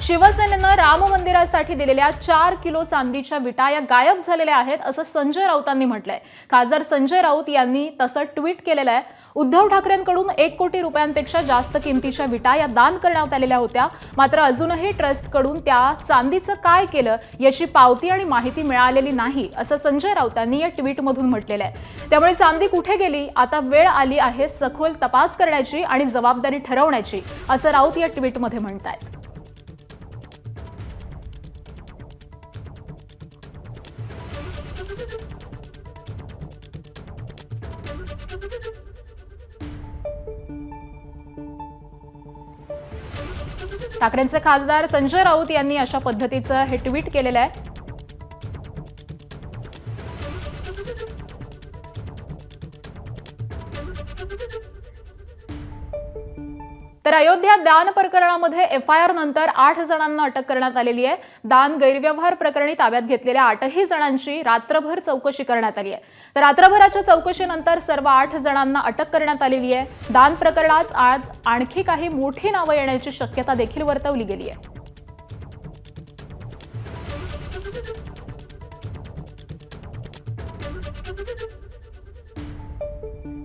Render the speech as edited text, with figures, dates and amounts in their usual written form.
शिवसेनेनं राम मंदिरासाठी दिलेल्या 4 किलो चांदीच्या विटा या गायब झालेल्या आहेत असं संजय राऊतांनी म्हटलंय। खासदार संजय राऊत यांनी तसं ट्विट केलेलं आहे। उद्धव ठाकरेंकडून 1 कोटी रुपयांपेक्षा जास्त किमतीच्या विटा या दान करण्यात आलेल्या होत्या, मात्र अजूनही ट्रस्टकडून त्या चांदीचं काय केलं याची पावती आणि माहिती मिळालेली नाही असं संजय राऊतांनी या ट्विटमधून म्हटलेलं आहे। त्यामुळे चांदी कुठे गेली आता वेळ आली आहे सखोल तपास करण्याची आणि जबाबदारी ठरवण्याची असं राऊत या ट्विटमध्ये म्हणतायत। ठाकरेंचे खासदार संजय राऊत यांनी अशा पद्धतीचं हे ट्विट केलेलं आहे। तर अयोध्या दान प्रकरणामध्ये एफआयआर नंतर 8 जणांना अटक करण्यात आलेली आहे। दान गैरव्यवहार प्रकरणी ताब्यात घेतलेल्या 8ही जणांची रात्रभर चौकशी करण्यात आली आहे। तर रात्रभराच्या चौकशीनंतर सर्व 8 जणांना अटक करण्यात आलेली आहे। दान प्रकरणात आज आणखी काही मोठी नावं येण्याची शक्यता देखील वर्तवली गेली आहे।